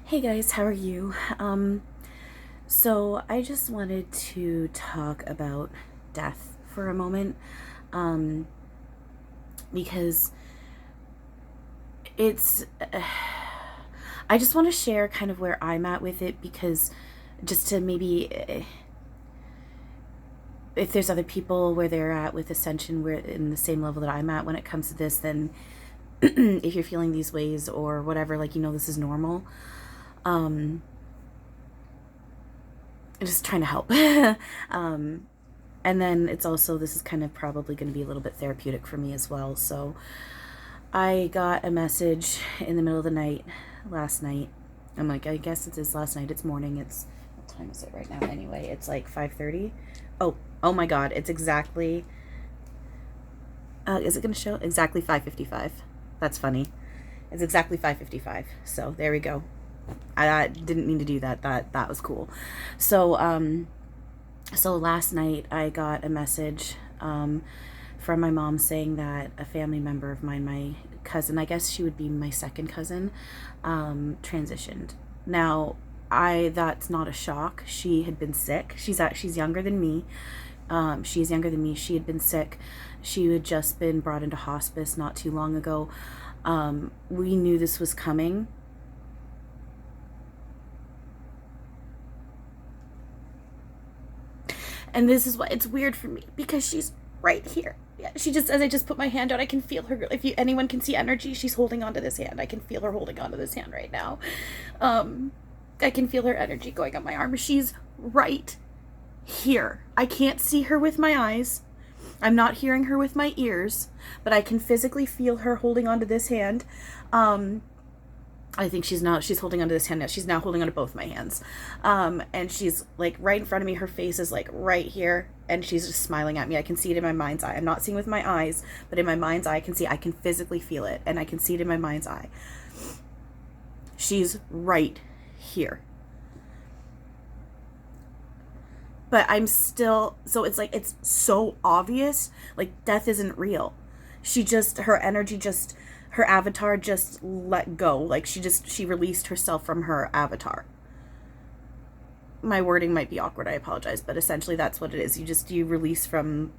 Hey guys, how are you? So I just wanted to talk about death for a moment, um, because it's. I just want to share kind of where I'm at with it, because just to maybe, if there's other people where they're at with ascension, we're in the same level that I'm at when it comes to this, then if you're feeling these ways or whatever, like, this is normal. Um, just trying to help. um, and then it's also, this is kind of probably going to be a little bit therapeutic for me as well. So I got a message in the middle of the night last night. I'm like, I guess it is last night. It's morning. What time is it right now? Anyway, it's like 5:30. Oh my God. It's exactly, is it going to show? Exactly 5:55. That's funny. It's exactly 5:55. So there we go. I didn't mean to do that. That was cool. So last night I got a message from my mom saying that a family member of mine, my cousin, I guess she would be my second cousin, transitioned. Now, that's not a shock. She had been sick. She's younger than me. She's younger than me. She had been sick. She had just been brought into hospice not too long ago. We knew this was coming. And this is why it's weird for me, because she's right here. Yeah, as I just put my hand out, I can feel her. If anyone can see energy, she's holding onto this hand. I can feel her holding onto this hand right now. I can feel her energy going up my arm. She's right here. I can't see her with my eyes. I'm not hearing her with my ears, but I can physically feel her holding onto this hand. I think she's holding onto this hand now. She's now holding onto both my hands. And she's like right in front of me. Her face is like right here. And she's just smiling at me. I can see it in my mind's eye. I'm not seeing with my eyes, but in my mind's eye, I can physically feel it. And I can see it in my mind's eye. She's right here. But I'm still, so it's like, it's so obvious. Like, death isn't real. Her avatar just let go. Like, she released herself from her avatar. My wording might be awkward, I apologize, but essentially that's what it is. You release from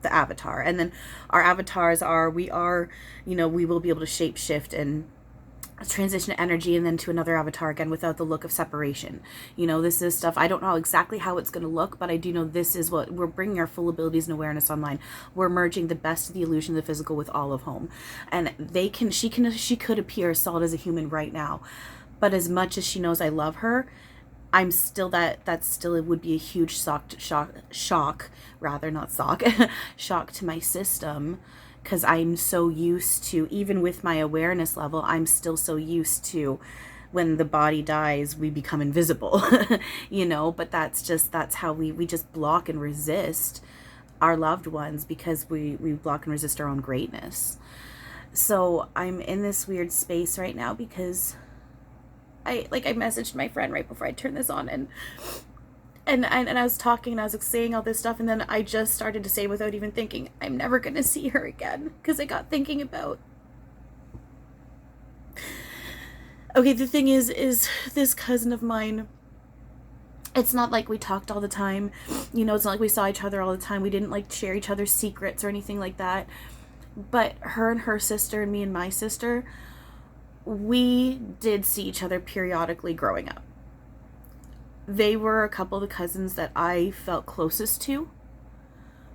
the avatar. And then our avatars we will be able to shape shift and transition energy and then to another avatar again without the look of separation. This is stuff, I don't know exactly how it's going to look, but I do know this is what we're bringing, our full abilities and awareness online. We're merging the best of the illusion of the physical with all of home, and she could appear solid as a human right now, but as much as she knows I love her, I'm still it would be a huge shock rather, not sock shock to my system, because I'm so used to, even with my awareness level, I'm still so used to when the body dies, we become invisible, but that's how we just block and resist our loved ones, because we block and resist our own greatness. So I'm in this weird space right now, because I messaged my friend right before I turned this on, and I was talking and I was saying all this stuff, and then I just started to say, without even thinking, I'm never gonna see her again, because I got thinking about, okay, the thing is this cousin of mine, it's not like we talked all the time, it's not like we saw each other all the time, we didn't like share each other's secrets or anything like that, but her and her sister and me and my sister, we did see each other periodically growing up. They were a couple of the cousins that I felt closest to.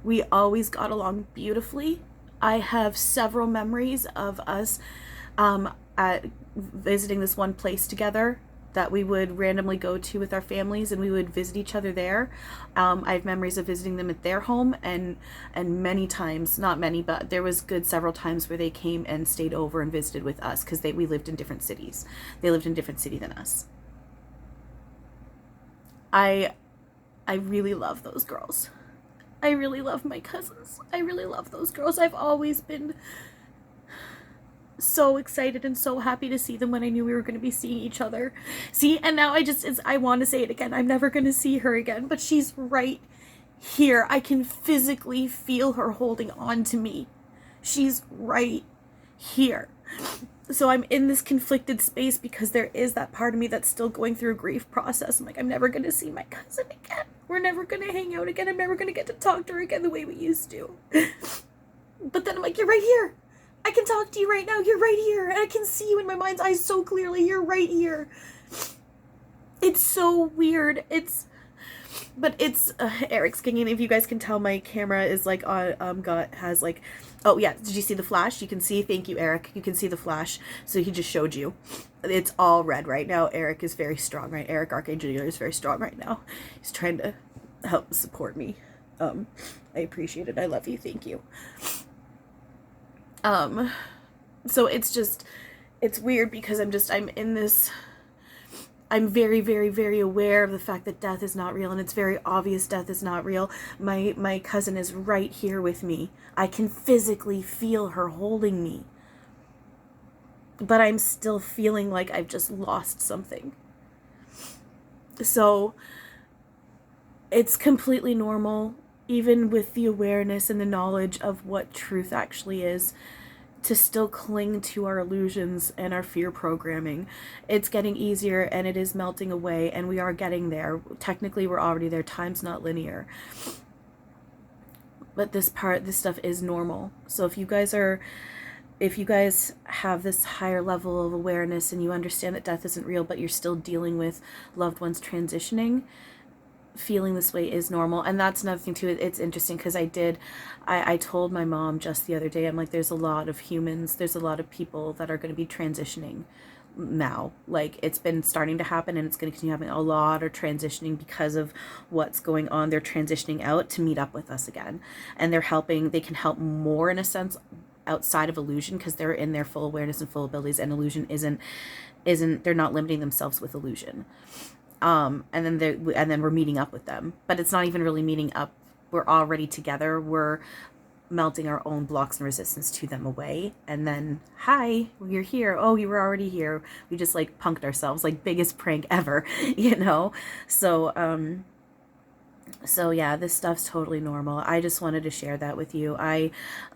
We always got along beautifully. I have several memories of us at visiting this one place together that we would randomly go to with our families, and we would visit each other there. I have memories of visiting them at their home, and many times, not many, but there was several times where they came and stayed over and visited with us, because we lived in different cities. They lived in a different city than us. I really love those girls. I really love my cousins. I really love those girls. I've always been so excited and so happy to see them when I knew we were going to be seeing each other. See, and now I want to say it again. I'm never going to see her again, but she's right here. I can physically feel her holding on to me. She's right here. So I'm in this conflicted space because there is that part of me that's still going through a grief process. I'm like, I'm never going to see my cousin again. We're never going to hang out again. I'm never going to get to talk to her again the way we used to. But then I'm like, you're right here. I can talk to you right now. You're right here. And I can see you in my mind's eye so clearly. You're right here. It's so weird. It's Eric's kicking. If you guys can tell, my camera is like has like, oh yeah, did you see the flash? You can see, thank you, Eric. You can see the flash. So he just showed you. It's all red right now. Eric is very strong, right? Eric Archangel is very strong right now. He's trying to help support me. I appreciate it. I love you. Thank you. So it's weird because I'm in this, I'm very, very, very aware of the fact that death is not real, and it's very obvious death is not real. My cousin is right here with me. I can physically feel her holding me. But I'm still feeling like I've just lost something. So it's completely normal, even with the awareness and the knowledge of what truth actually is, to still cling to our illusions and our fear programming. It's getting easier and it is melting away, and we are getting there. Technically, we're already there. Time's not linear. But this stuff is normal. So if you guys have this higher level of awareness and you understand that death isn't real, but you're still dealing with loved ones transitioning, feeling this way is normal. And that's another thing too. It's interesting because I told my mom just the other day, I'm like, there's a lot of humans, there's a lot of people that are going to be transitioning now. Like, it's been starting to happen and it's going to continue happening. A lot are transitioning because of what's going on. They're transitioning out to meet up with us again, and they can help more in a sense outside of illusion because they're in their full awareness and full abilities, and illusion isn't they're not limiting themselves with illusion. And then we're meeting up with them, but it's not even really meeting up. We're already together. We're melting our own blocks and resistance to them away. And then, hi, you're here. Oh, you were already here. We just like punked ourselves, like biggest prank ever, you know? So yeah, this stuff's totally normal. I just wanted to share that with you.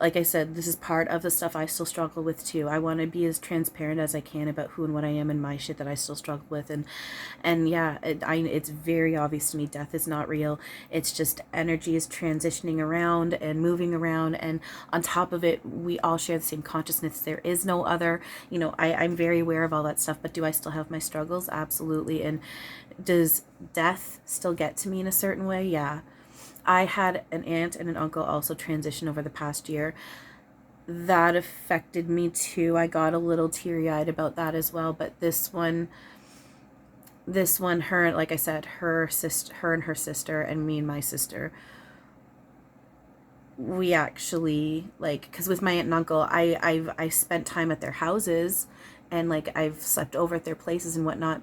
Like I said, this is part of the stuff I still struggle with too. I want to be as transparent as I can about who and what I am and my shit that I still struggle with. And yeah, it's very obvious to me death is not real. It's just energy is transitioning around and moving around. And on top of it, we all share the same consciousness. There is no other, I'm very aware of all that stuff, but do I still have my struggles? Absolutely. And does death still get to me in a certain way? Yeah. I had an aunt and an uncle also transition over the past year. That affected me too. I got a little teary-eyed about that as well. But this one, her, like I said, her and her sister, and me and my sister, we actually, like, because with my aunt and uncle, I spent time at their houses, and like I've slept over at their places and whatnot,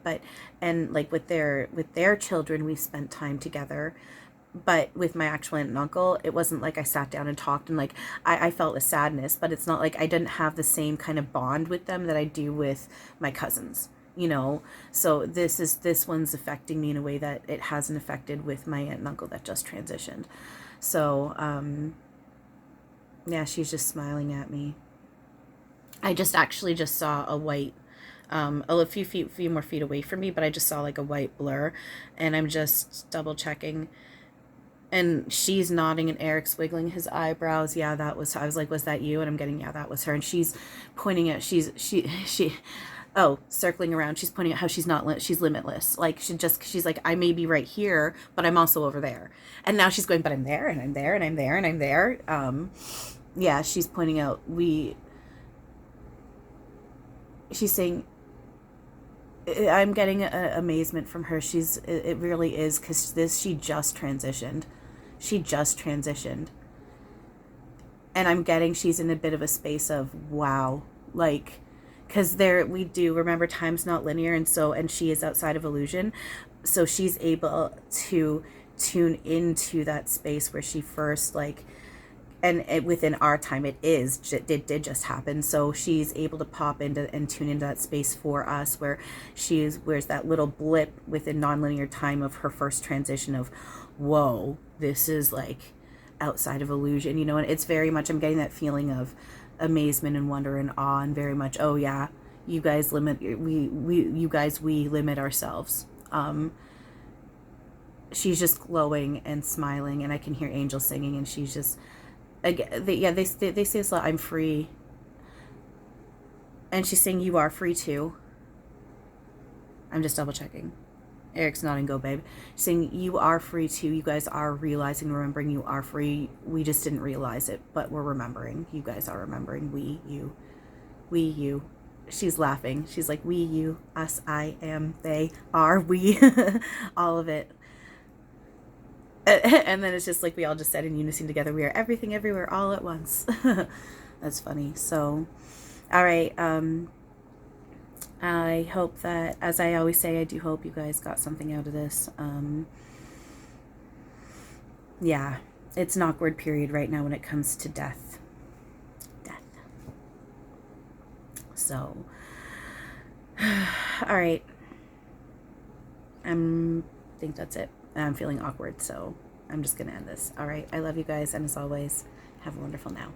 and like with their children, we spent time together. But with my actual aunt and uncle, it wasn't like I sat down and talked, and like I felt a sadness, but it's not like I didn't have the same kind of bond with them that I do with my cousins, So this one's affecting me in a way that it hasn't affected with my aunt and uncle that just transitioned. So yeah, she's just smiling at me. I just saw a white, a few more feet away from me, but I just saw like a white blur, and I'm just double checking, and she's nodding, and Eric's wiggling his eyebrows. Yeah, that was, I was like, was that you? And I'm getting, yeah, that was her. And she's pointing at, circling around, she's pointing at how she's limitless. Like, she's like, I may be right here, but I'm also over there. And now she's going, but I'm there, and I'm there, and I'm there, and I'm there. Yeah, she's pointing out, she's saying, I'm getting amazement from her. It really is, because she just transitioned. And I'm getting she's in a bit of a space of, wow, like, because we do remember time's not linear, and she is outside of illusion, so she's able to tune into that space where she first, like, and within our time it did just happen, so she's able to pop into and tune into that space for us, where's that little blip within nonlinear time of her first transition of, whoa, this is like outside of illusion, and it's very much, I'm getting that feeling of amazement and wonder and awe, and very much, oh yeah, You guys limit, we limit ourselves. She's just glowing and smiling, and I can hear Angel singing, and she's just, again, they say this a lot, I'm free. And she's saying, you are free too. I'm just double checking. Eric's nodding, go babe. She's saying, you are free too. You guys are realizing, remembering you are free. We just didn't realize it, but we're remembering. You guys are remembering. We, you. She's laughing. She's like, we, you, us, I, am, they, are, we. All of it. And then it's just like we all just said in unison together, we are everything, everywhere, all at once. That's funny. So, all right. I hope that, as I always say, I do hope you guys got something out of this. Yeah, it's an awkward period right now when it comes to death. So, all right. I think that's it. I'm feeling awkward, so I'm just going to end this. All right. I love you guys. And as always, have a wonderful now.